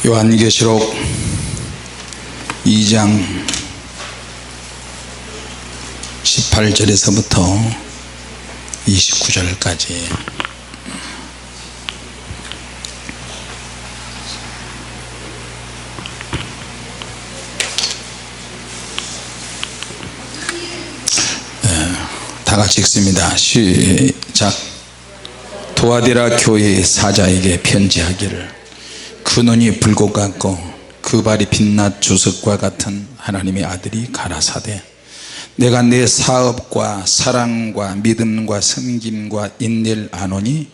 요한계시록 2장 18절에서부터 29절까지 다같이 읽습니다. 시작. 도아디라 교회의 사자에게 편지하기를, 그 눈이 불꽃 같고 그 발이 빛낮 주석과 같은 하나님의 아들이 가라사대, 내가 내 사업과 사랑과 믿음과 섬김과 인내를 아노니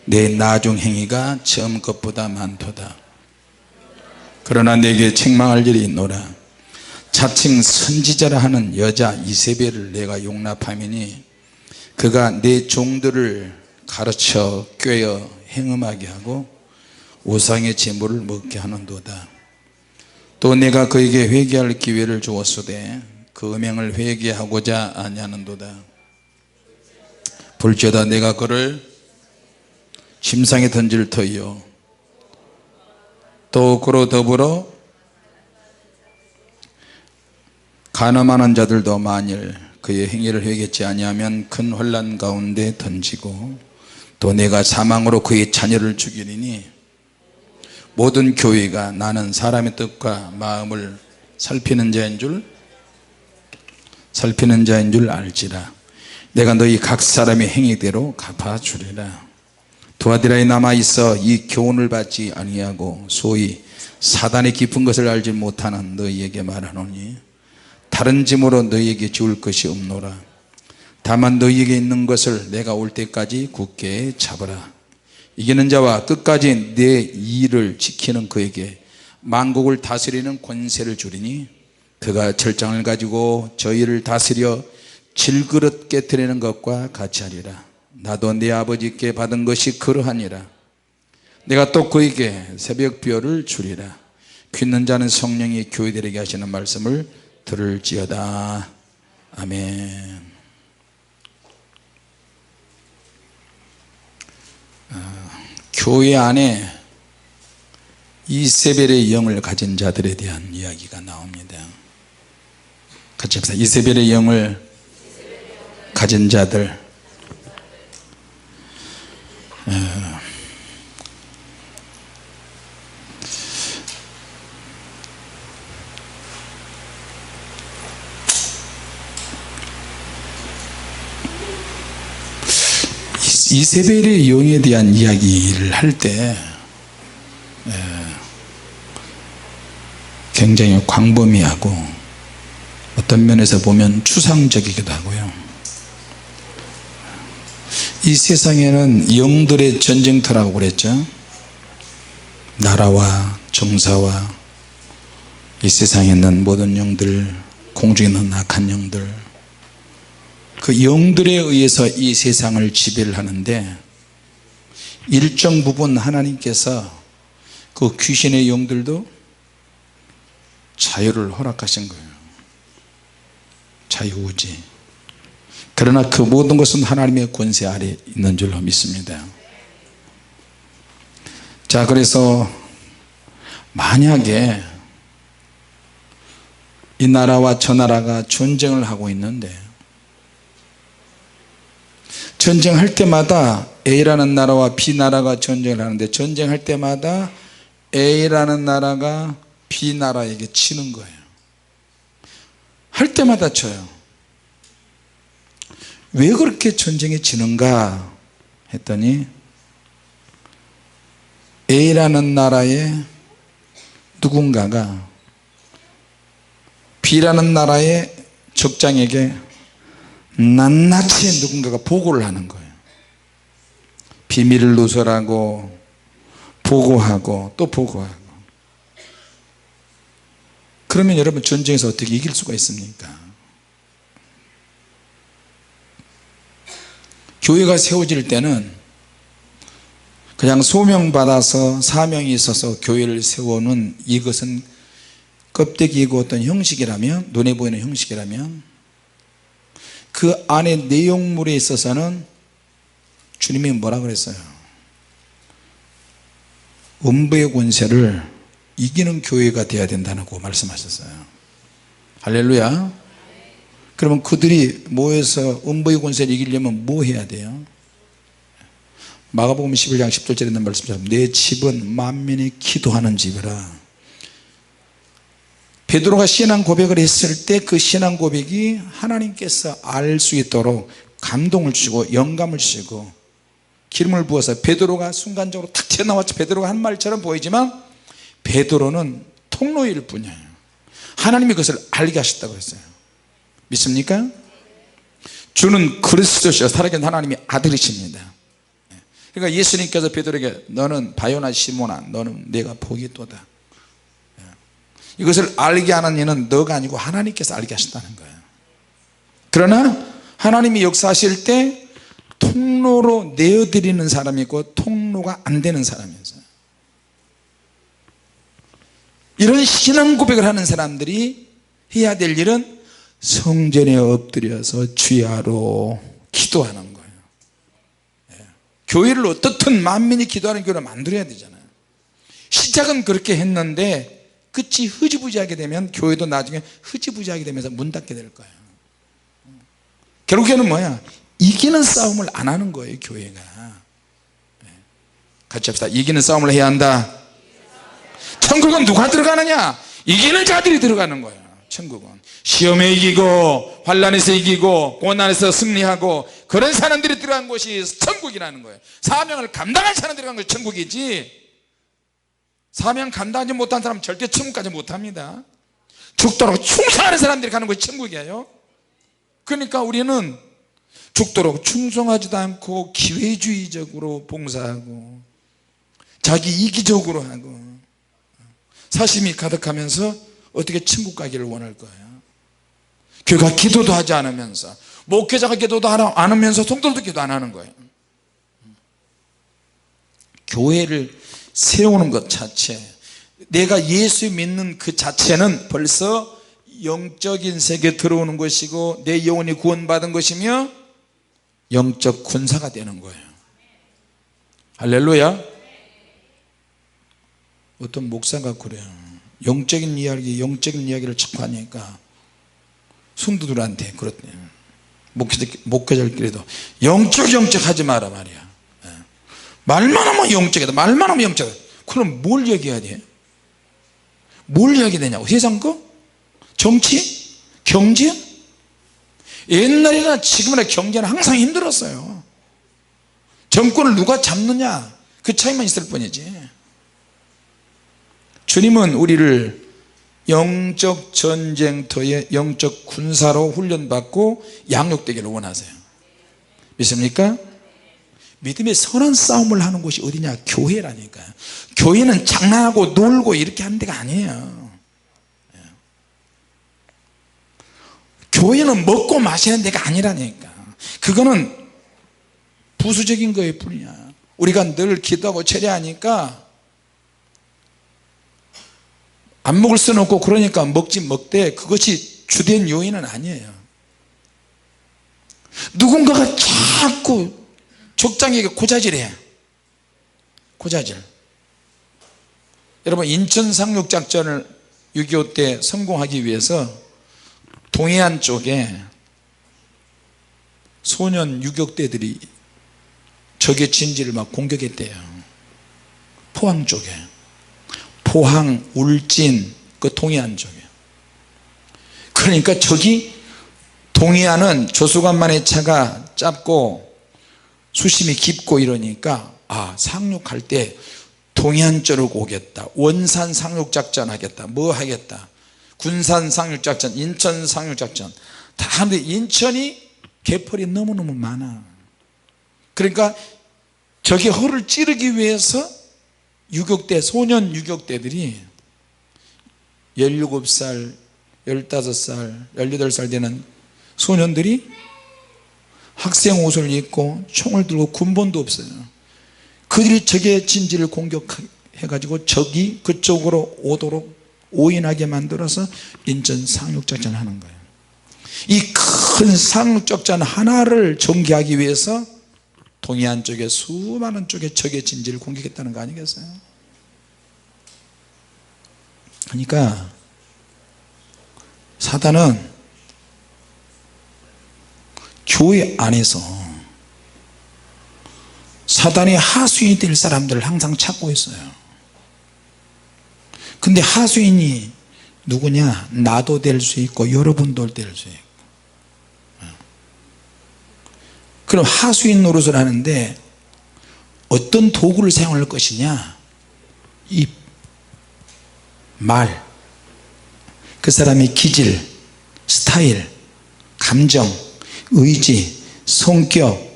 내 나중 행위가 처음 것보다 많도다. 그러나 내게 책망할 일이 있노라. 자칭 선지자라 하는 여자 이세벨을 내가 용납하미니 그가 내 종들을 가르쳐 꾀어 행음하게 하고 우상의 제물을 먹게 하는도다. 또 내가 그에게 회개할 기회를 주었으되 그 음행을 회개하고자 아니하는도다. 볼지어다 내가 그를 침상에 던질 터이요, 또 그로 더불어 간음하는 자들도 만일 그의 행위를 회개치 아니하면 큰 혼란 가운데 던지고, 또 내가 사망으로 그의 자녀를 죽이리니 모든 교회가 나는 사람의 뜻과 마음을 살피는 자인 줄 알지라. 내가 너희 각 사람의 행위대로 갚아주리라. 두아디라에 남아있어 이 교훈을 받지 아니하고 소위 사단의 깊은 것을 알지 못하는 너희에게 말하노니 다른 짐으로 너희에게 지울 것이 없노라. 다만 너희에게 있는 것을 내가 올 때까지 굳게 잡으라. 이기는 자와 끝까지 내 일을 지키는 그에게 만국을 다스리는 권세를 주리니 그가 철장을 가지고 저희를 다스려 질그릇 깨트리는 것과 같이 하리라. 나도 내 아버지께 받은 것이 그러하니라. 내가 또 그에게 새벽비어를 주리라. 귀 있는 자는 성령이 교회들에게 하시는 말씀을 들을지어다. 아멘. 교회 안에 이세벨의 영을 가진 자들에 대한 이야기가 나옵니다. 같이 합시다. 이세벨의 영을 가진 자들. 이세벨의 영에 대한 이야기를 할 때 굉장히 광범위하고 어떤 면에서 보면 추상적이기도 하고요. 이 세상에는 영들의 전쟁터라고 그랬죠. 나라와 정사와 이 세상에 있는 모든 영들, 공중에 있는 악한 영들, 그 영들에 의해서 이 세상을 지배를 하는데, 일정 부분 하나님께서 그 귀신의 영들도 자유를 허락하신 거예요. 자유의지. 그러나 그 모든 것은 하나님의 권세 아래 있는 줄로 믿습니다. 자, 그래서 만약에 이 나라와 저 나라가 전쟁을 하고 있는데, 전쟁할 때마다 A라는 나라와 B 나라가 전쟁을 하는데, 전쟁할 때마다 A라는 나라가 B 나라에게 치는 거예요. 할 때마다 쳐요. 왜 그렇게 전쟁이 치는가 했더니, A라는 나라의 누군가가 B라는 나라의 적장에게 낱낱이 누군가가 보고를 하는 거예요. 비밀을 누설하고 보고하고 또 보고하고. 그러면 여러분, 전쟁에서 어떻게 이길 수가 있습니까? 교회가 세워질 때는 그냥 소명받아서 사명이 있어서 교회를 세우는 이것은 껍데기이고 어떤 형식이라면, 눈에 보이는 형식이라면, 그 안에 내용물에 있어서는 주님이 뭐라 그랬어요? 음부의 권세를 이기는 교회가 되어야 된다고 말씀하셨어요. 할렐루야. 그러면 그들이 모여서 음부의 권세를 이기려면 뭐 해야 돼요? 마가복음 11장 10절에 있는 말씀처럼 내 집은 만민이 기도하는 집이라. 베드로가 신앙 고백을 했을 때 그 신앙 고백이 하나님께서 알 수 있도록 감동을 주시고 영감을 주시고 기름을 부어서 베드로가 순간적으로 탁 튀어나왔죠. 베드로가 한 말처럼 보이지만 베드로는 통로일 뿐이에요. 하나님이 그것을 알게 하셨다고 했어요. 믿습니까? 주는 그리스도시요 살아계신 하나님의 아들이십니다. 그러니까 예수님께서 베드로에게 너는 바요나 시몬아 너는 내가 복이 있도다. 이것을 알게 하는 이는 너가 아니고 하나님께서 알게 하셨다는 거예요. 그러나 하나님이 역사하실 때 통로로 내어드리는 사람이 있고 통로가 안 되는 사람이 있어요. 이런 신앙 고백을 하는 사람들이 해야 될 일은 성전에 엎드려서 주야로 기도하는 거예요. 교회를 어떻든 만민이 기도하는 교회를 만들어야 되잖아요. 시작은 그렇게 했는데 끝이 흐지부지하게 되면 교회도 나중에 흐지부지하게 되면서 문 닫게 될 거예요. 결국에는 뭐야? 이기는 싸움을 안 하는 거예요. 교회가. 같이 합시다. 이기는 싸움을 해야 한다. 천국은 누가 들어가느냐? 이기는 자들이 들어가는 거예요. 천국은 시험에 이기고 환난에서 이기고 고난에서 승리하고 그런 사람들이 들어간 곳이 천국이라는 거예요. 사명을 감당한 사람들이 들어간 것이 천국이지, 사명 감당하지 못한 사람은 절대 천국까지 못합니다. 죽도록 충성하는 사람들이 가는 것이 천국이에요. 그러니까 우리는 죽도록 충성하지도 않고 기회주의적으로 봉사하고 자기 이기적으로 하고 사심이 가득하면서 어떻게 천국 가기를 원할 거예요? 교회가 기도도 하지 않으면서, 목회자가 기도도 안 하면서 성도들도 기도 안 하는 거예요. 교회를 세우는 것 자체, 내가 예수 믿는 그 자체는 벌써 영적인 세계에 들어오는 것이고 내 영혼이 구원받은 것이며 영적 군사가 되는 거예요. 할렐루야. 어떤 목사가 그래요. 영적인 이야기를 자꾸 하니까 성도들한테 그렇대요. 목회자들끼리도 영적 하지 마라 말이야. 말만 하면 영적이다, 말만 하면 영적이다. 그럼 뭘 얘기해야 돼? 뭘 이야기 되냐고? 세상 거? 정치? 경제? 옛날이나 지금이나 경제는 항상 힘들었어요. 정권을 누가 잡느냐 그 차이만 있을 뿐이지. 주님은 우리를 영적 전쟁터에 영적 군사로 훈련받고 양육되기를 원하세요. 믿습니까? 믿음의 선한 싸움을 하는 곳이 어디냐? 교회라니까요. 교회는 장난하고 놀고 이렇게 하는 데가 아니에요. 교회는 먹고 마시는 데가 아니라니까. 그거는 부수적인 거일 뿐이야. 우리가 늘 기도하고 철야하니까 안 먹을 수는 없고 그러니까 먹되 그것이 주된 요인은 아니에요. 누군가가 자꾸 족장에게 고자질해. 고자질. 여러분, 인천 상륙작전을 6.25 때 성공하기 위해서 동해안 쪽에 소년 유격대들이 적의 진지를 막 공격했대요. 포항 쪽에, 포항, 울진, 그 동해안 쪽에. 그러니까 저기 동해안은 조수관만의 차가 짧고 수심이 깊고 이러니까 상륙할 때 동해안 쪽으로 오겠다, 원산 상륙작전 하겠다, 뭐 하겠다, 군산 상륙작전, 인천 상륙작전 다 하는데 인천이 개펄이 너무너무 많아. 그러니까 저기 허를 찌르기 위해서 유격대, 소년 유격대들이 17살, 15살, 18살 되는 소년들이 학생 옷을 입고 총을 들고 군번도 없어요. 그들이 적의 진지를 공격해가지고 적이 그쪽으로 오도록 오인하게 만들어서 인천 상륙작전을 하는 거예요. 이 큰 상륙작전 하나를 전개하기 위해서 동해안 쪽에 수많은 쪽에 적의 진지를 공격했다는 거 아니겠어요? 그러니까 사단은 교회 안에서 사단이 하수인이 될 사람들을 항상 찾고 있어요. 근데 하수인이 누구냐? 나도 될 수 있고 여러분도 될 수 있고. 그럼 하수인 노릇을 하는데 어떤 도구를 사용할 것이냐? 입, 말, 그 사람의 기질, 스타일, 감정, 의지, 성격,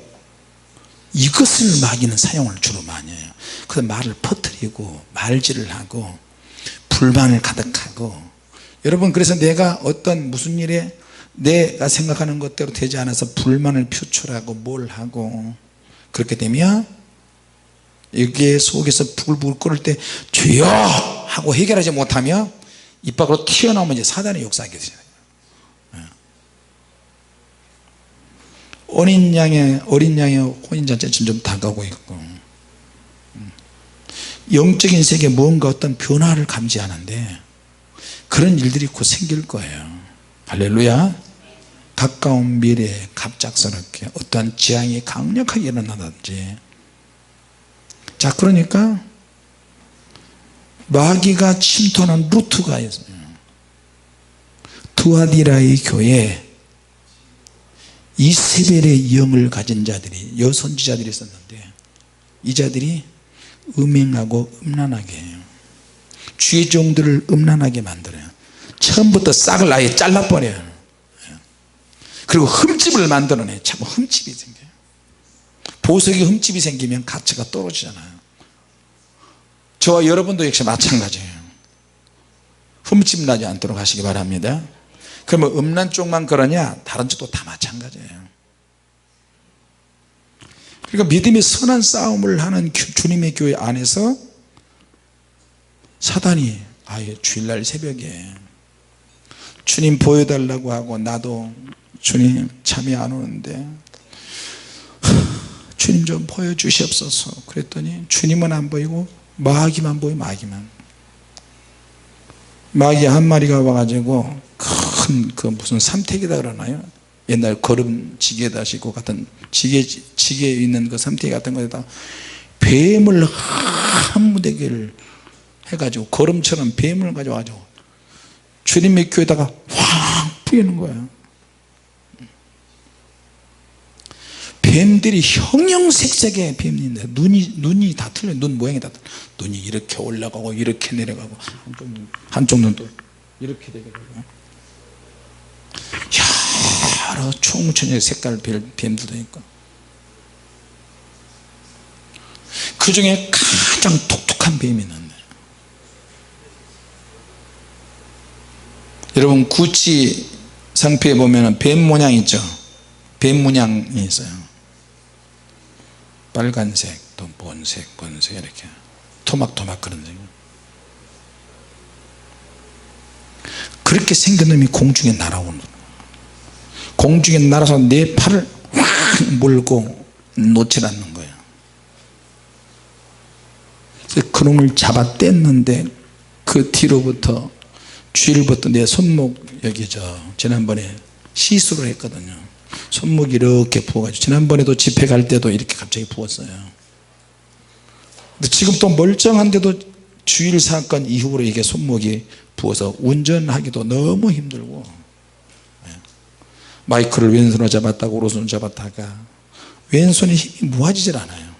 이것을 마귀는 사용을 주로 많이 해요. 그래서 말을 퍼뜨리고 말질을 하고 불만을 가득하고. 여러분, 그래서 내가 어떤 무슨 일에 내가 생각하는 것대로 되지 않아서 불만을 표출하고 뭘 하고, 그렇게 되면 여기에 속에서 부글부글 끓을 때 주여 하고 해결하지 못하면 입 밖으로 튀어나오면 이제 사단의 역사하게 되잖아요. 어린 양의 혼인잔치 점점 다가오고 있고, 영적인 세계에 뭔가 어떤 변화를 감지하는데 그런 일들이 곧 생길 거예요. 할렐루야. 가까운 미래에 갑작스럽게 어떠한 재앙이 강력하게 일어나든지. 자, 그러니까 마귀가 침투하는 루트가 있어요. 두아디라의 교회에 이세벨의 영을 가진 자들이, 여선지자들이 있었는데 이 자들이 음행하고 음란하게 해요. 주의 종들을 음란하게 만들어요. 처음부터 싹을 아예 잘라버려요. 그리고 흠집을 만들어내요. 자꾸 흠집이 생겨요. 보석에 흠집이 생기면 가치가 떨어지잖아요. 저와 여러분도 역시 마찬가지예요. 흠집 나지 않도록 하시기 바랍니다. 그러면 음란 쪽만 그러냐? 다른 쪽도 다 마찬가지예요. 그러니까 믿음의 선한 싸움을 하는 주님의 교회 안에서 사단이 아예 주일날 새벽에 주님 보여달라고 하고, 나도 주님 잠이 안 오는데 주님 좀 보여주시옵소서 그랬더니 주님은 안 보이고 마귀만 보여. 마귀 한 마리가 와가지고 큰 그 무슨 삼태기다 그러나요? 옛날 걸음지게다 싣고 같은 지게에 있는 그 삼태기 같은 거에다 뱀을 한 무대기를 해가지고 걸음처럼 뱀을 가져와가지고 주님의 교회에다가 확 뿌리는 거예요. 뱀들이 형형색색의 뱀인데 눈이 다 틀려요. 눈 모양이 다 틀려요. 눈이 이렇게 올라가고 이렇게 내려가고, 한쪽 눈도 이렇게 되게 되고, 여러 총천의 색깔 뱀들도 있고, 그 중에 가장 독특한 뱀이 있는데, 여러분 구찌 상표에 보면 뱀 모양 있죠. 뱀 문양이 있어요. 빨간색, 또 본색 이렇게 토막토막 그런 색. 그렇게 생긴 놈이 공중에 날아오는 거예요. 공중에 날아서 내 팔을 확 물고 놓질 않는 거예요. 그 놈을 잡아 뗐는데 그 뒤로부터 주일부터 내 손목, 여기 지난번에 시술을 했거든요. 손목이 이렇게 부어가지고, 지난번에도 집회 갈 때도 이렇게 갑자기 부었어요. 근데 지금 또 멀쩡한데도 주일 사건 이후로 이게 손목이 부어서 운전하기도 너무 힘들고, 마이크를 왼손으로 잡았다가 오른손으로 잡았다가 왼손이 힘이 모아지질 않아요.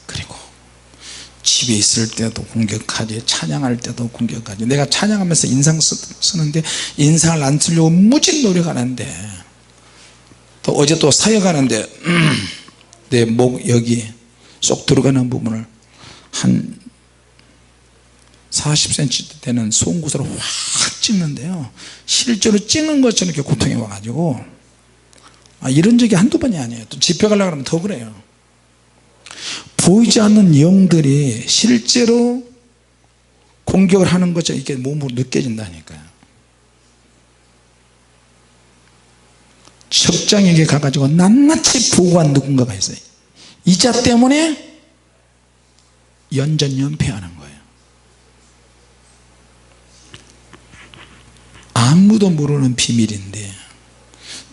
그리고 집에 있을 때도 공격하지, 찬양할 때도 공격하지. 내가 찬양하면서 인상 쓰는데 인상을 안 쓰려고 무진 노력하는데, 또 어제 또 사역하는데 내 목 여기 쏙 들어가는 부분을 한 40cm 되는 송곳으로 확 찍는데요, 실제로 찍는 것처럼 이렇게 고통이 와가지고, 이런 적이 한두 번이 아니에요. 또 집회 가려고 하면 더 그래요. 보이지 않는 영들이 실제로 공격을 하는 것처럼 이렇게 몸으로 느껴진다니까요. 적장에게 가가지고 낱낱이 보고한 누군가가 있어요. 이 자 때문에 연전연패하는 거예요. 아무도 모르는 비밀인데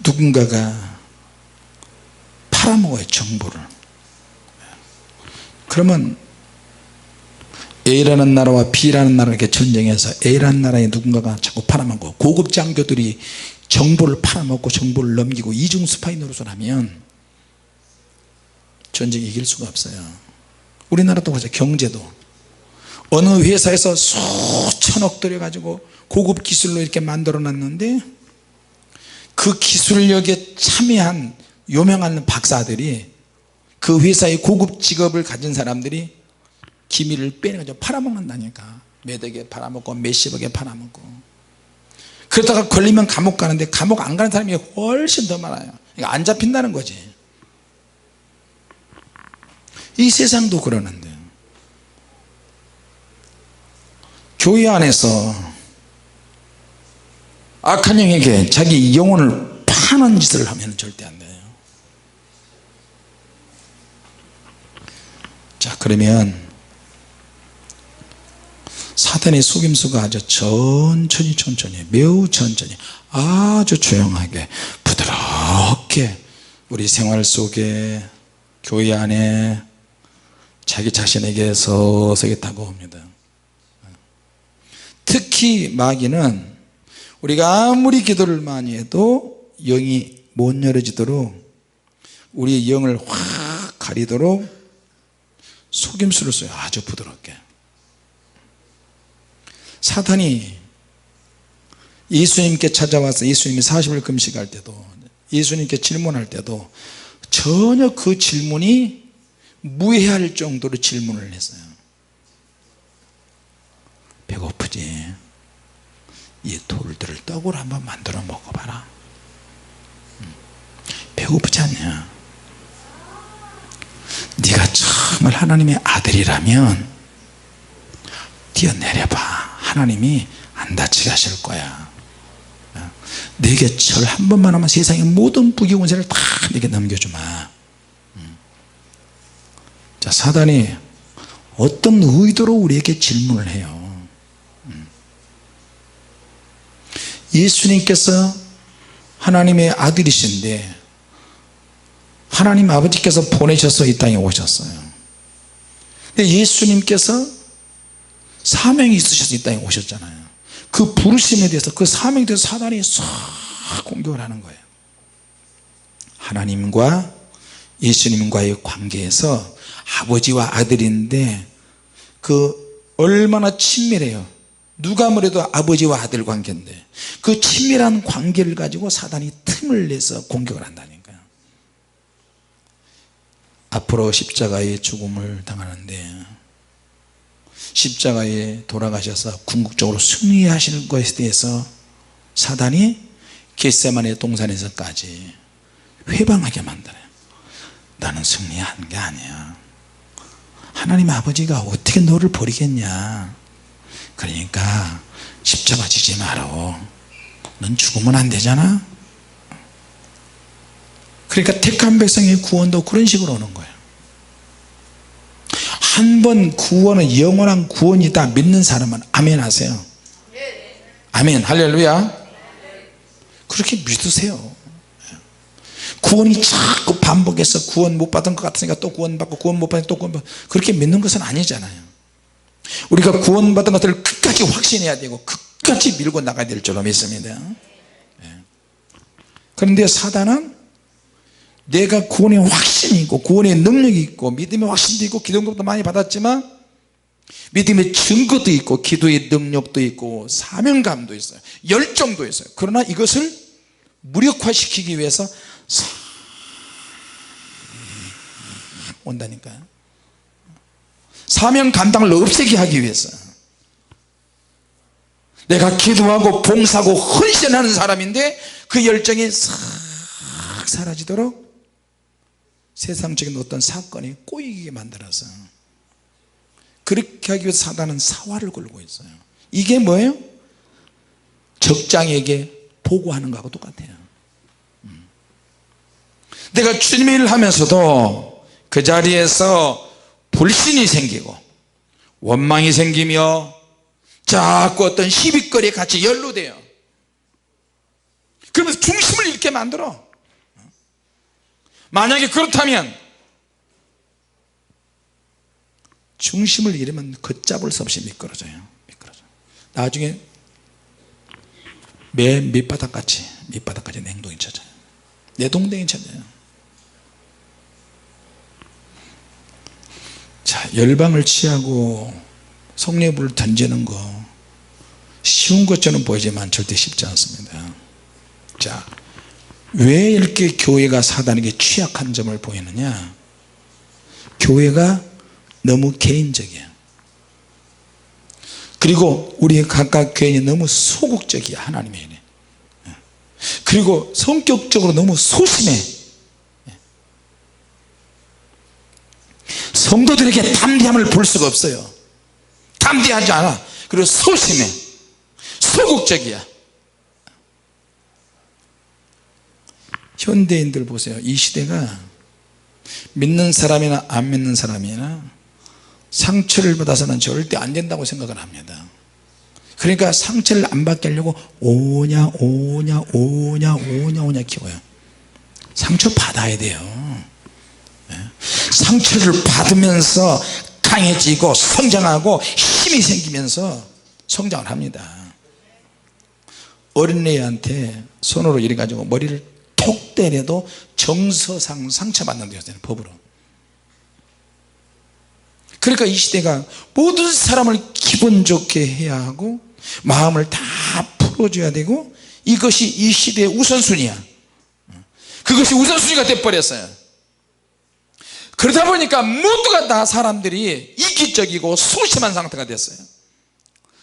누군가가 팔아먹어요, 정보를. 그러면 A라는 나라와 B라는 나라가 이렇게 전쟁해서 A라는 나라에 누군가가 자꾸 팔아먹고, 고급 장교들이 정보를 팔아먹고 정보를 넘기고 이중 스파이 노릇을 하면 전쟁 이길 수가 없어요. 우리나라도 보세요. 경제도 어느 회사에서 수천억 들여가지고 고급 기술로 이렇게 만들어 놨는데 그 기술력에 참여한 유명한 박사들이, 그 회사의 고급 직업을 가진 사람들이 기밀을 빼내가지고 팔아먹는다니까. 몇 억에 팔아먹고 몇십억에 팔아먹고. 그러다가 걸리면 감옥 가는데 감옥 안 가는 사람이 훨씬 더 많아요. 그러니까 안 잡힌다는 거지. 이 세상도 그러는데 교회 안에서 악한 영에게 자기 영혼을 파는 짓을 하면 절대 안 돼요. 자, 그러면 사탄의 속임수가 아주 천천히 매우 천천히 아주 조용하게 부드럽게 우리 생활 속에 교회 안에 자기 자신에게 서서히 다가옵니다. 특히 마귀는 우리가 아무리 기도를 많이 해도 영이 못 열어지도록 우리의 영을 확 가리도록 속임수를 써요. 아주 부드럽게. 사탄이 예수님께 찾아와서 예수님이 40일 금식할 때도, 예수님께 질문할 때도 전혀 그 질문이 무해할 정도로 질문을 했어요. 배고프지? 이 돌들을 떡으로 한번 만들어 먹어봐라. 배고프지 않냐? 네가 정말 하나님의 아들이라면 뛰어내려봐. 하나님이 안 다치게 하실 거야. 내게 절 한 번만 하면 세상의 모든 부귀 권세를 다 내게 넘겨주마. 자, 사단이 어떤 의도로 우리에게 질문을 해요. 예수님께서 하나님의 아들이신데 하나님 아버지께서 보내셔서 이 땅에 오셨어요. 근데 예수님께서 사명이 있으셔서 이 땅에 오셨잖아요. 그 부르심에 대해서, 그 사명에 대해서 사단이 싹 공격을 하는 거예요. 하나님과 예수님과의 관계에서 아버지와 아들인데 그 얼마나 친밀해요. 누가 뭐래도 아버지와 아들 관계인데 그 친밀한 관계를 가지고 사단이 틈을 내서 공격을 한다니까요. 앞으로 십자가의 죽음을 당하는데 십자가에 돌아가셔서 궁극적으로 승리하시는 것에 대해서 사단이 겟세마네 동산에서까지 회방하게 만들어요. 나는 승리한 게 아니야. 하나님 아버지가 어떻게 너를 버리겠냐. 그러니까 십자가 지지 마라. 넌 죽으면 안 되잖아. 그러니까 택한 백성의 구원도 그런 식으로 오는 거예요. 한 번 구원은 영원한 구원이다 믿는 사람은 아멘 하세요. 아멘, 할렐루야. 그렇게 믿으세요. 구원이 자꾸 반복해서 구원 못 받은 것 같으니까 또 구원받고 구원 못 받으니까 또 구원받고, 그렇게 믿는 것은 아니잖아요. 우리가 구원받은 것들을 끝까지 확신해야 되고 끝까지 밀고 나가야 될 줄로 믿습니다. 그런데 사단은 내가 구원의 확신이 있고 구원의 능력이 있고 믿음의 확신도 있고 기도도 많이 받았지만 믿음의 증거도 있고 기도의 능력도 있고 사명감도 있어요. 열정도 있어요. 그러나 이것을 무력화시키기 위해서 온다니까요. 사명 감당을 없애게 하기 위해서. 내가 기도하고 봉사하고 헌신하는 사람인데 그 열정이 싹 사라지도록 세상적인 어떤 사건이 꼬이게 만들어서 그렇게 하기 위해서 사단은 사활을 걸고 있어요. 이게 뭐예요? 적장에게 보고하는 거하고 똑같아요. 내가 주님의 일을 하면서도 그 자리에서 불신이 생기고 원망이 생기며 자꾸 어떤 시비거리에 같이 연루돼요. 그러면서 중심을 잃게 만들어. 만약에 그렇다면 중심을 잃으면 걷잡을 수 없이 미끄러져요. 나중에 맨 밑바닥까지 냉동이 쳐져요. 내동댕이 쳐져요. 자, 열방을 취하고 성령의 불을 던지는 거 쉬운 것처럼 보이지만 절대 쉽지 않습니다. 자, 왜 이렇게 교회가 사단에게 취약한 점을 보이느냐? 교회가 너무 개인적이야. 그리고 우리 각각 교인이 너무 소극적이야. 하나님의 일에. 그리고 성격적으로 너무 소심해. 성도들에게 담대함을 볼 수가 없어요. 담대하지 않아. 그리고 소심해. 소극적이야. 현대인들 보세요. 이 시대가 믿는 사람이나 안 믿는 사람이나 상처를 받아서는 절대 안 된다고 생각을 합니다. 그러니까 상처를 안 받게 하려고 오냐 키워요. 상처 받아야 돼요. 상처를 받으면서 강해지고 성장하고 힘이 생기면서 성장을 합니다. 어린애한테 손으로 이래 가지고 머리를 톡 때려도 정서상 상처받는 데였잖아요. 법으로. 그러니까 이 시대가 모든 사람을 기분 좋게 해야 하고 마음을 다 풀어줘야 되고 이것이 이 시대의 우선순위야. 그것이 우선순위가 돼버렸어요. 그러다 보니까 모두가 다 사람들이 이기적이고 소심한 상태가 됐어요.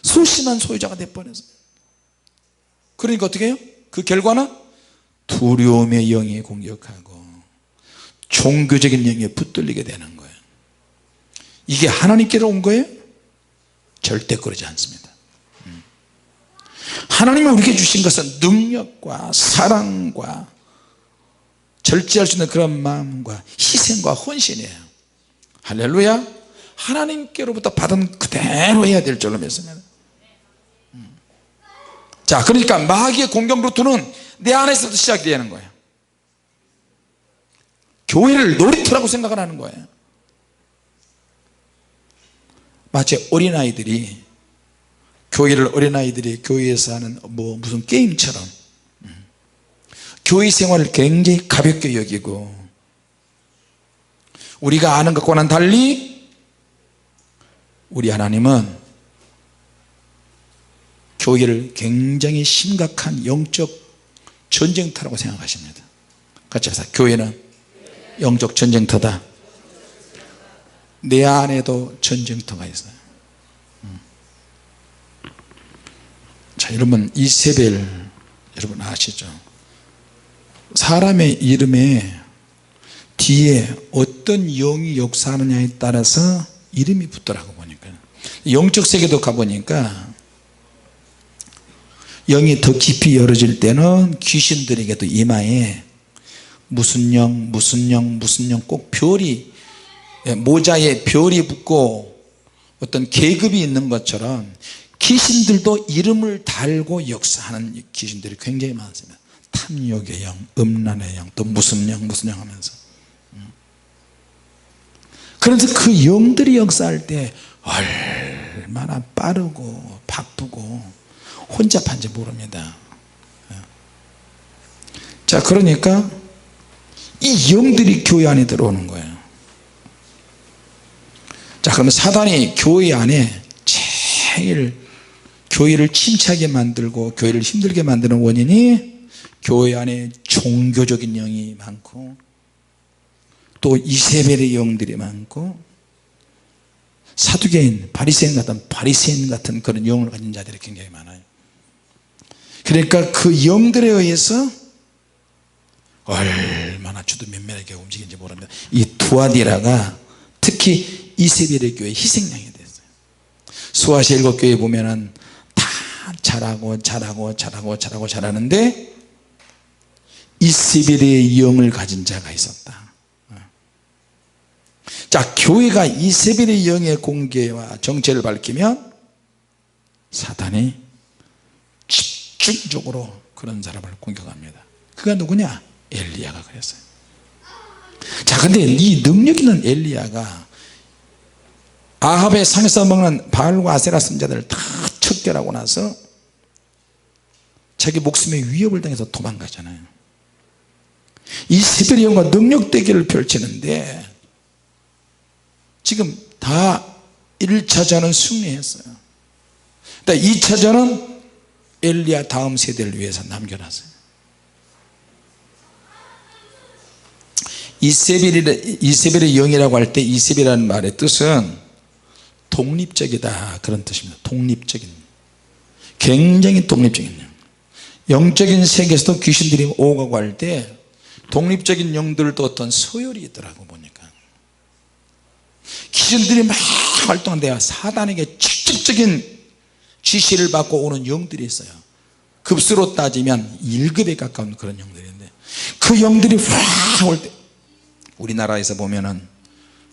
소심한 소유자가 돼버렸어요. 그러니까 어떻게 해요? 그 결과는 두려움의 영이 공격하고 종교적인 영에 붙들리게 되는 거예요. 이게 하나님께로 온 거예요? 절대 그러지 않습니다. 하나님이 우리에게 주신 것은 능력과 사랑과 절제할 수 있는 그런 마음과 희생과 헌신이에요. 할렐루야. 하나님께로부터 받은 그대로 해야 될 줄로 믿습니다. 자, 그러니까 마귀의 공격 루트는 내 안에서부터 시작이 되는 거예요. 교회를 놀이터라고 생각을 하는 거예요. 마치 어린아이들이 교회에서 하는 무슨 게임처럼 교회 생활을 굉장히 가볍게 여기고 우리가 아는 것과는 달리 우리 하나님은 교회를 굉장히 심각한 영적 전쟁터라고 생각하십니다. 같이 하자. 교회는 영적 전쟁터다. 내 안에도 전쟁터가 있어요. 자, 여러분 이세벨 여러분 아시죠? 사람의 이름에 뒤에 어떤 영이 역사하느냐에 따라서 이름이 붙더라고 보니까. 영적 세계도 가보니까 영이 더 깊이 열어질 때는 귀신들에게도 이마에 무슨 영 꼭 별이 모자에 별이 붙고 어떤 계급이 있는 것처럼 귀신들도 이름을 달고 역사하는 귀신들이 굉장히 많습니다. 탐욕의 영, 음란의 영, 또 무슨 영 하면서. 그래서 그 영들이 역사할 때 얼마나 빠르고 바쁘고 혼잡한지 모릅니다. 자, 그러니까 이 영들이 교회 안에 들어오는 거예요. 자, 그러면 사단이 교회 안에 제일 교회를 침체하게 만들고 교회를 힘들게 만드는 원인이 교회 안에 종교적인 영이 많고 또 이세벨의 영들이 많고 사두개인 바리새인 같은 그런 영을 가진 자들이 굉장히 많아요. 그러니까 그 영들에 의해서 얼마나 주도 면밀하게 움직이는지 모릅니다. 이 두아디라가 특히 이세벨의 교회 희생양이 됐어요. 수아시아 7교회 보면은 다 잘하는데 이세벨의 영을 가진 자가 있었다. 자, 교회가 이세벨의 영의 공개와 정체를 밝히면 사단이 집중적으로 그런 사람을 공격합니다. 그가 누구냐? 엘리야가 그랬어요. 자, 근데 이 능력 있는 엘리야가 아합의 상에서 먹는 바알과 아세라 선자들을 다 척결하고 나서 자기 목숨에 위협을 당해서 도망가잖아요. 이세벨의 영과 능력 대결을 펼치는데 지금 다 1차전은 승리했어요. 2차전은 엘리야 다음 세대를 위해서 남겨놨어요. 이세벨의 영이라고 할 때 이세벨이라는 말의 뜻은 독립적이다, 그런 뜻입니다. 독립적인, 굉장히 독립적인 영. 영적인 세계에서도 귀신들이 오가고 할 때 독립적인 영들도 어떤 서열이 있더라고. 보니까 귀신들이 막 활동한데 사단에게 직접적인 지시를 받고 오는 영들이 있어요. 급수로 따지면 1급에 가까운 그런 영들인데 그 영들이 확 올 때 우리나라에서 보면은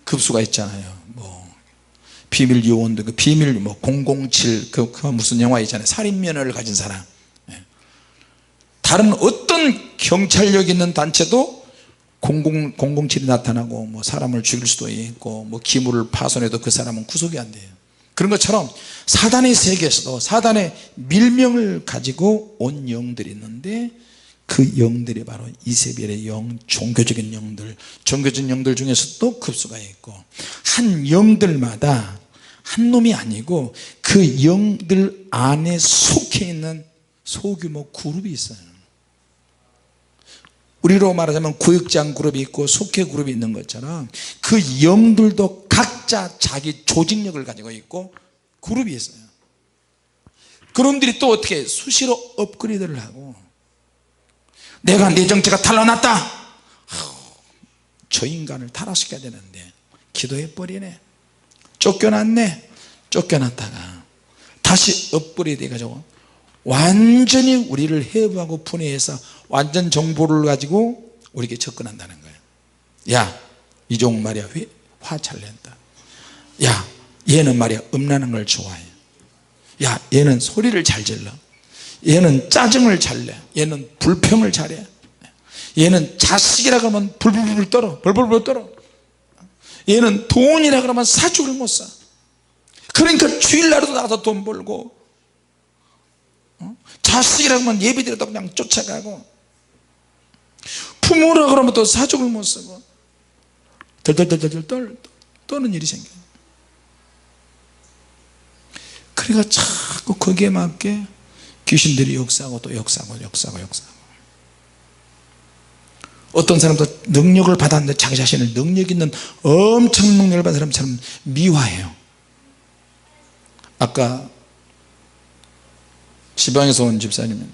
급수가 있잖아요. 뭐 비밀 요원도 그 비밀 뭐 007 그 무슨 영화 있잖아요. 살인면허를 가진 사람. 다른 어떤 경찰력 있는 단체도 007이 나타나고 뭐 사람을 죽일 수도 있고 뭐 기물을 파손해도 그 사람은 구속이 안 돼요. 그런 것처럼 사단의 세계에서도 사단의 밀명을 가지고 온 영들이 있는데 그 영들이 바로 이세벨의 영, 종교적인 영들, 종교적인 영들 중에서도 급수가 있고 한 영들마다 한 놈이 아니고 그 영들 안에 속해 있는 소규모 그룹이 있어요. 우리로 말하자면 구역장 그룹이 있고 속해 그룹이 있는 것처럼 그 영들도 각자 자기 조직력을 가지고 있고 그룹이 있어요. 그놈들이 또 어떻게 수시로 업그레이드를 하고 내가 내 정체가 탄로났다, 저 인간을 타락시켜야 되는데 기도해버리네, 쫓겨났네, 쫓겨났다가 다시 업그레이드 해가지고 완전히 우리를 해부하고 분해해서 완전 정보를 가지고 우리에게 접근한다는 거예요. 야, 이종 말이야 화잘 낸다. 야, 얘는 말이야 음란한 걸 좋아해. 야, 얘는 소리를 잘 질러. 얘는 짜증을 잘 내. 얘는 불평을 잘해. 얘는 자식이라 그러면 불불불 떨어, 벌벌벌 떨어. 얘는 돈이라 그러면 사죽을 못 사. 그러니까 주일날에도 나가서 돈 벌고, 자식이라 그러면 예비드려도 그냥 쫓아가고, 부모라 그러면 또 사족을 못 쓰고 덜덜덜덜 떠는 일이 생겨요. 그러니까 자꾸 거기에 맞게 귀신들이 역사하고 또 역사하고. 어떤 사람도 능력을 받았는데 자기 자신을 능력 있는 엄청 능력을 받은 사람처럼 미화해요. 아까 지방에서 온 집사님이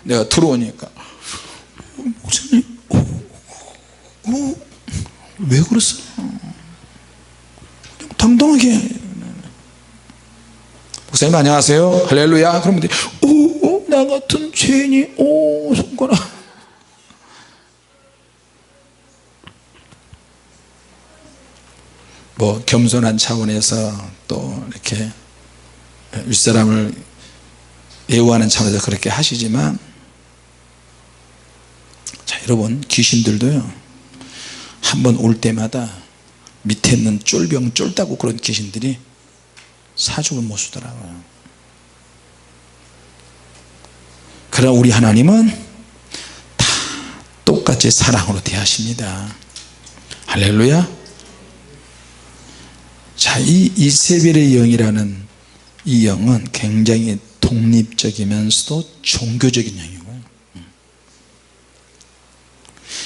내가 들어오니까 목사님 왜 그랬어? 당당하게 목사님 안녕하세요 할렐루야 그러면 나 같은 죄인이 손가락 뭐 겸손한 차원에서 또 이렇게 윗사람을 예우하는 차원에서 그렇게 하시지만, 자 여러분, 귀신들도요 한번 올 때마다 밑에 있는 쫄병 쫄다고 그런 귀신들이 사죽을 못 쓰더라고요. 그러나 우리 하나님은 다 똑같이 사랑으로 대하십니다. 할렐루야. 자, 이 이세벨의 영이라는 이 영은 굉장히 독립적이면서도 종교적인 영이고요.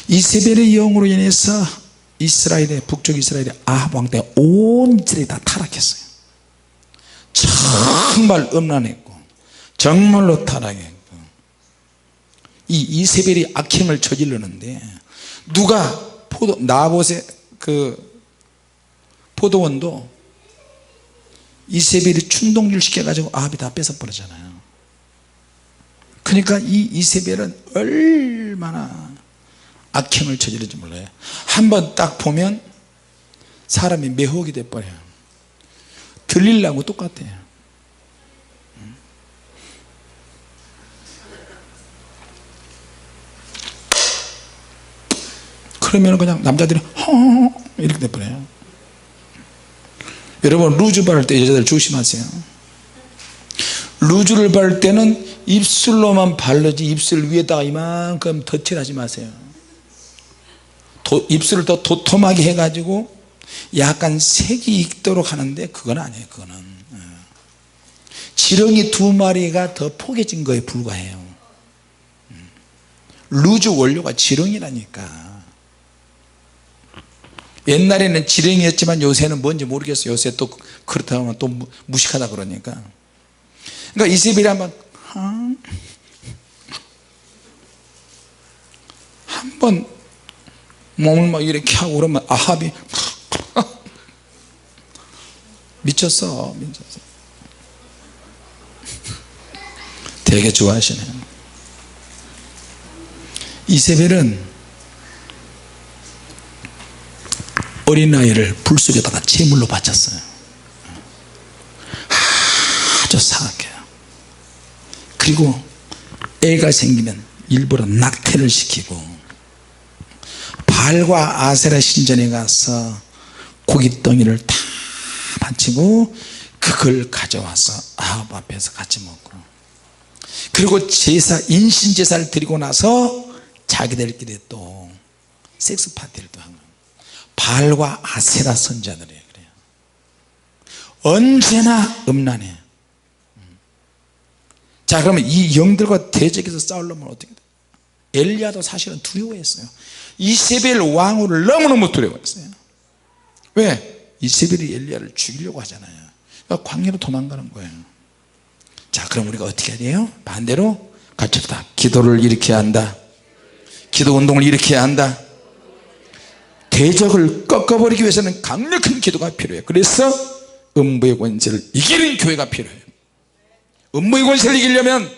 이세벨의 영으로 인해서 이스라엘의 북쪽 이스라엘의 아합 왕 때 온 이스라엘이 다 타락했어요. 정말 음란했고 정말로 타락했고, 이 이세벨이 악행을 저지르는데 누가 나봇의 그 포도원도 이세벨이 충동질 시켜가지고 아합이 다 뺏어버리잖아요. 그러니까 이 이세벨은 얼마나 악행을 저지르는지 몰라요. 한번 딱 보면 사람이 매혹이 돼버려요. 들리려고 똑같아요. 그러면 그냥 남자들이 이렇게 돼버려요. 여러분 루즈 바를 때 여자들 조심하세요. 루즈를 바를 때는 입술로만 바르지 입술 위에다가 이만큼 덧칠하지 마세요. 입술을 더 도톰하게 해가지고 약간 색이 익도록 하는데 그건 아니에요. 그거는 지렁이 2마리가 더 포개진 거에 불과해요. 루즈 원료가 지렁이라니까. 옛날에는 지렁이였지만 요새는 뭔지 모르겠어요. 요새 또 그렇다고 하면 또 무식하다 그러니까. 그러니까 이세벨이 한번 몸을 막 이렇게 하고 그러면 아합이 미쳤어. 되게 좋아하시네요. 이세벨은 어린아이를 불 속에다가 제물로 바쳤어요. 아주 사악해요. 그리고 애가 생기면 일부러 낙태를 시키고 바알과 아세라 신전에 가서 고깃덩이를 다 바치고 그걸 가져와서 아합 앞에서 같이 먹고, 그리고 제사 인신제사를 드리고 나서 자기들끼리 또 섹스 파티를 또 한 거예요. 바알과 아세라 선자들이에요. 그래요. 언제나 음란해. 자, 그러면 이 영들과 대적해서 싸우려면 어떻게 돼요? 엘리야도 사실은 두려워했어요. 이세벨 왕후를 너무너무 두려워했어요. 왜? 이세벨이 엘리야를 죽이려고 하잖아요. 그러니까 광야로 도망가는 거예요. 자, 그럼 우리가 어떻게 해야 돼요? 반대로 같이 합시다. 기도를 일으켜야 한다. 기도 운동을 일으켜야 한다. 대적을 꺾어버리기 위해서는 강력한 기도가 필요해요. 그래서 음부의 권세를 이기는 교회가 필요해요. 음부의 권세를 이기려면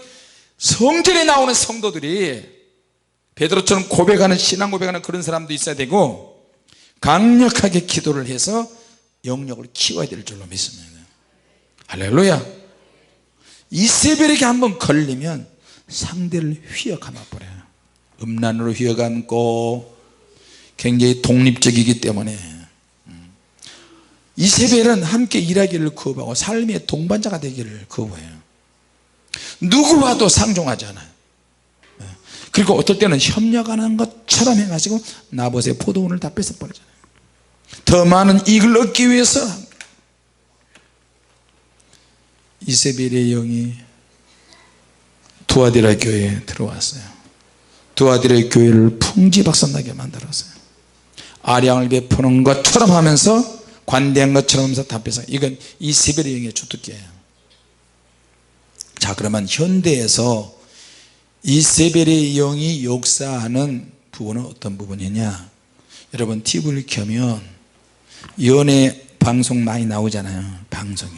성전에 나오는 성도들이 베드로처럼 고백하는, 신앙 고백하는 그런 사람도 있어야 되고, 강력하게 기도를 해서 영역을 키워야 될 줄로 믿습니다. 할렐루야. 이세벨에게 한번 걸리면 상대를 휘어감아 버려요. 음란으로 휘어감고 굉장히 독립적이기 때문에. 이세벨은 함께 일하기를 거부하고 삶의 동반자가 되기를 거부해요. 누구와도 상종하잖아요. 그리고 어떨 때는 협력하는 것처럼 해가지고 나봇의 포도원을 다 뺏어버리잖아요. 더 많은 이익을 얻기 위해서. 이세벨의 영이 두아디라 교회에 들어왔어요. 두아디라 교회를 풍지박산나게 만들었어요. 아량을 베푸는 것처럼 하면서, 관대한 것처럼 하면서 다 뺏어. 이건 이세벨의 영의 주특기예요. 자, 그러면 현대에서 이세벨의 영이 역사하는 부분은 어떤 부분이냐? 여러분 TV를 켜면 연애 방송 많이 나오잖아요. 방송에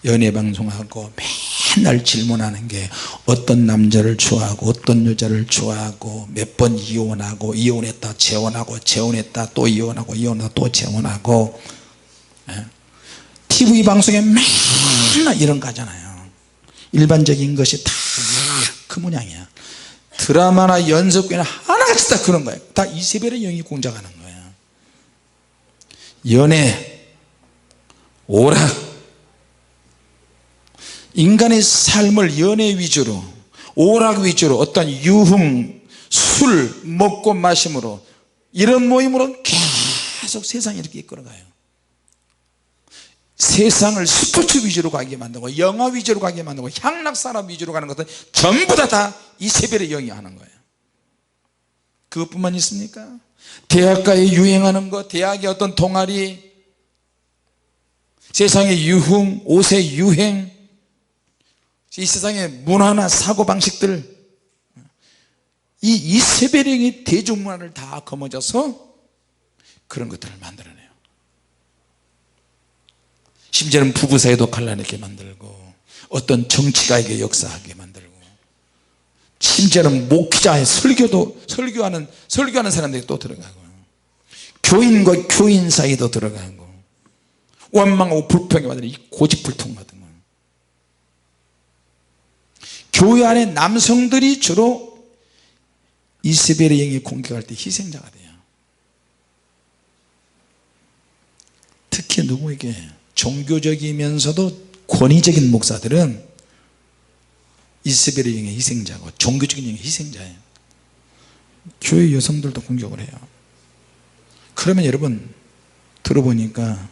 연애 방송하고 맨날 질문하는 게 어떤 남자를 좋아하고 어떤 여자를 좋아하고 몇 번 이혼하고, 이혼했다 재혼하고, 재혼했다 또 이혼하고, 이혼했다 또 재혼하고. TV 방송에 맨날 이런 거 하잖아요. 일반적인 것이 다 그 모양이야. 드라마나 연속극이나 하나같이 다 그런 거예요. 다 이세벨의 영이 공작하는 거예요. 연애, 오락, 인간의 삶을 연애 위주로, 오락 위주로, 어떤 유흥, 술, 먹고 마심으로, 이런 모임으로 계속 세상이 이렇게 이끌어가요. 세상을 스포츠 위주로 가게 만들고, 영화 위주로 가게 만들고, 향락산업 위주로 가는 것은 전부 다 이세벨의 영이 하는 거예요. 그것뿐만 있습니까? 대학가에 유행하는 것, 대학의 어떤 동아리, 세상의 유흥, 옷의 유행, 이 세상의 문화나 사고방식들, 이 이세벨의 영이 대중문화를 다 거머져서 그런 것들을 만들어내요. 심지어는 부부 사이도 갈라내게 만들고, 어떤 정치가에게 역사하게 만들고, 심지어는 목회자의 설교하는 사람들이 또 들어가고, 교인과 교인 사이도 들어가고, 원망하고 불평에 만드는 이 고집불통 같은 거. 교회 안에 남성들이 주로 이세벨의 영이 공격할 때 희생자가 돼요. 특히 누구에게 종교적이면서도 권위적인 목사들은 이세벨의 영의 희생자고 종교적인 영의 희생자예요. 교회 여성들도 공격을 해요. 그러면 여러분 들어보니까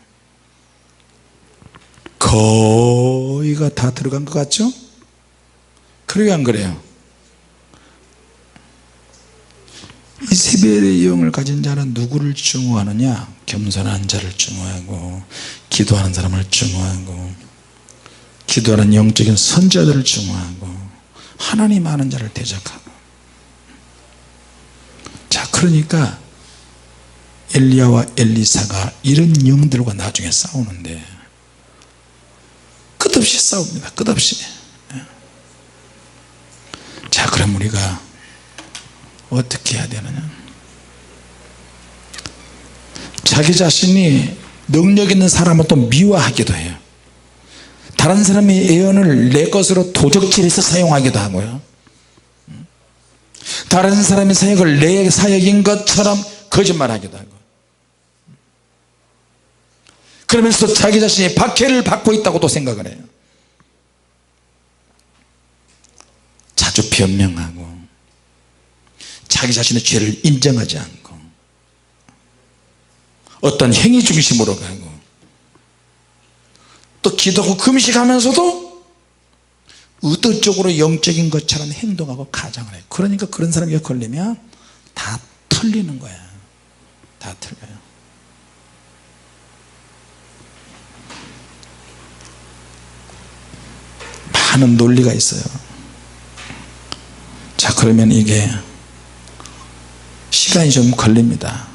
거의가 다 들어간 것 같죠? 그래요 안 그래요? 이세벨의 영을 가진 자는 누구를 증오하느냐? 겸손한 자를 증오하고 기도하는 사람을 증오하고 기도하는 영적인 선자들을 증오하고 하나님 아는 자를 대적하고. 자, 그러니까 엘리야와 엘리사가 이런 영들과 나중에 싸우는데 끝없이 싸웁니다. 끝없이. 자, 그럼 우리가 어떻게 해야 되느냐? 자기 자신이 능력 있는 사람을 또 미워하기도 해요. 다른 사람의 예언을 내 것으로 도적질해서 사용하기도 하고요. 다른 사람의 사역을 내 사역인 것처럼 거짓말하기도 하고. 그러면서 자기 자신이 박해를 받고 있다고도 생각을 해요. 자주 변명하고 자기 자신의 죄를 인정하지 않고 어떤 행위 중심으로 가고 또 기도하고 금식하면서도 의도적으로 영적인 것처럼 행동하고 가장을 해요. 그러니까 그런 사람이 걸리면 다 틀리는 거야. 다 틀려요. 많은 논리가 있어요. 자, 그러면 이게 시간이 좀 걸립니다.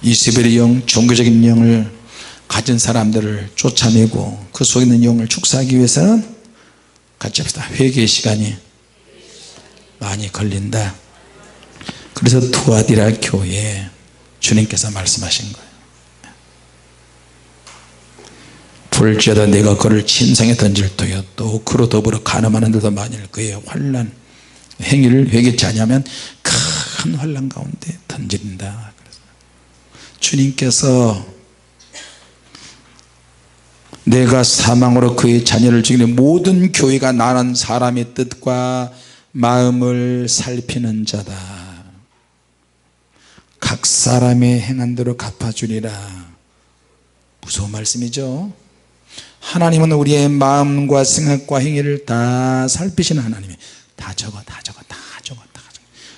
이세벨의 영, 종교적인 영을 가진 사람들을 쫓아내고 그 속에 있는 영을 축사하기 위해서는 같이 합시다. 회개의 시간이 많이 걸린다. 그래서 두아디라 교회에 주님께서 말씀하신 거예요. 볼지어다 내가 그를 침상에 던질 터여 또 그로 더불어 간음하는 들도 많을 그의 환난 행위를 회개치 아니하면 큰 환난 가운데 던진다. 그래서 주님께서 내가 사망으로 그의 자녀를 죽이는 모든 교회가 나는 사람의 뜻과 마음을 살피는 자다. 각 사람의 행한 대로 갚아주리라. 무서운 말씀이죠. 하나님은 우리의 마음과 생각과 행위를 다 살피시는 하나님이 다 적어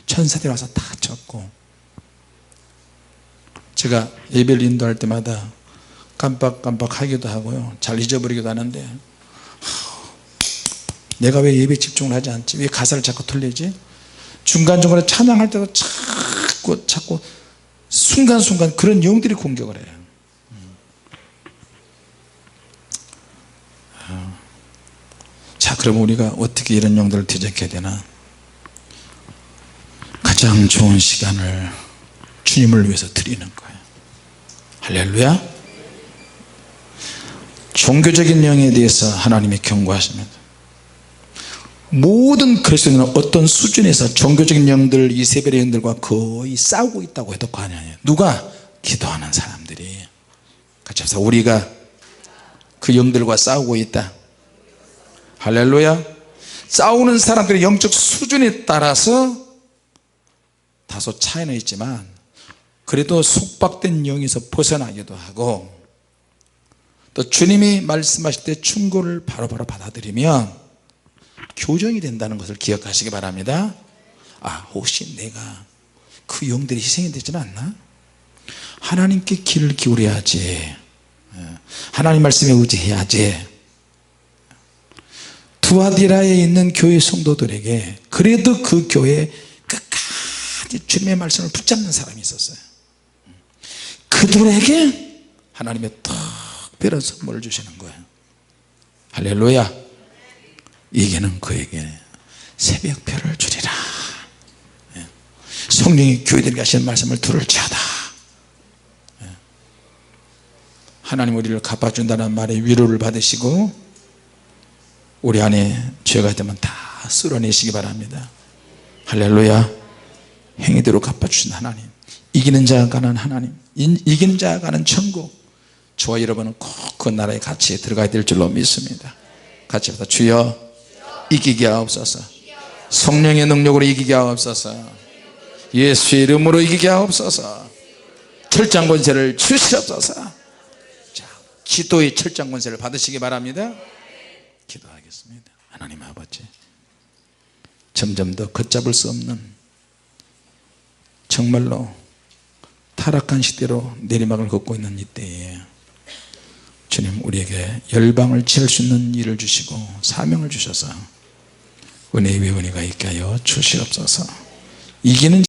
천사들이 와서 다 적고. 제가 예배를 인도할 때마다 깜빡깜빡 하기도 하고요, 잘 잊어버리기도 하는데 내가 왜 예배 집중을 하지 않지? 왜 가사를 자꾸 틀리지? 중간중간에 찬양할 때도 자꾸 순간순간 그런 영들이 공격을 해요. 자, 그럼 우리가 어떻게 이런 영들을 대적해야 되나? 가장 좋은 시간을 주님을 위해서 드리는 거예요. 할렐루야. 종교적인 영에 대해서 하나님이 경고하십니다. 모든 그리스도인은 어떤 수준에서 종교적인 영들, 이세벨의 영들과 거의 싸우고 있다고 해도 과언이 아니에요. 누가? 기도하는 사람들이. 같이 합시다. 우리가 그 영들과 싸우고 있다. 할렐루야. 싸우는 사람들의 영적 수준에 따라서 다소 차이는 있지만 그래도 속박된 영에서 벗어나기도 하고 또 주님이 말씀하실 때 충고를 바로바로 받아들이면 교정이 된다는 것을 기억하시기 바랍니다. 혹시 내가 그 영들이 희생이 되지는 않나? 하나님께 귀를 기울여야지. 하나님 말씀에 의지해야지. 두아디라에 있는 교회 성도들에게 그래도 그 교회에 끝까지 주님의 말씀을 붙잡는 사람이 있었어요. 그들에게 하나님의 특별한 선물을 주시는 거예요. 할렐루야. 이게는 그에게 새벽별을 주리라. 성령이 교회들에게 하시는 말씀을 들을지어다. 하나님 우리를 갚아준다는 말에 위로를 받으시고 우리 안에 죄가 있다면 다 쓸어내시기 바랍니다. 할렐루야. 행위대로 갚아주신 하나님, 이기는 자가 가는 하나님, 이기는 자가 가는 천국, 저와 여러분은 꼭 그 나라에 같이 들어가야 될 줄로 믿습니다. 같이 합시다. 주여 이기게 하옵소서. 성령의 능력으로 이기게 하옵소서. 예수의 이름으로 이기게 하옵소서. 철장 권세를 주시옵소서. 자, 기도의 철장 권세를 받으시기 바랍니다. 기도하겠습니다. 하나님 아버지, 점점 더 걷잡을 수 없는 정말로 타락한 시대로 내리막을 걷고 있는 이때에 주님, 우리에게 열방을 지을 수 있는 일을 주시고 사명을 주셔서 은혜의 은혜가 있게 하여 주시옵소서. 이기는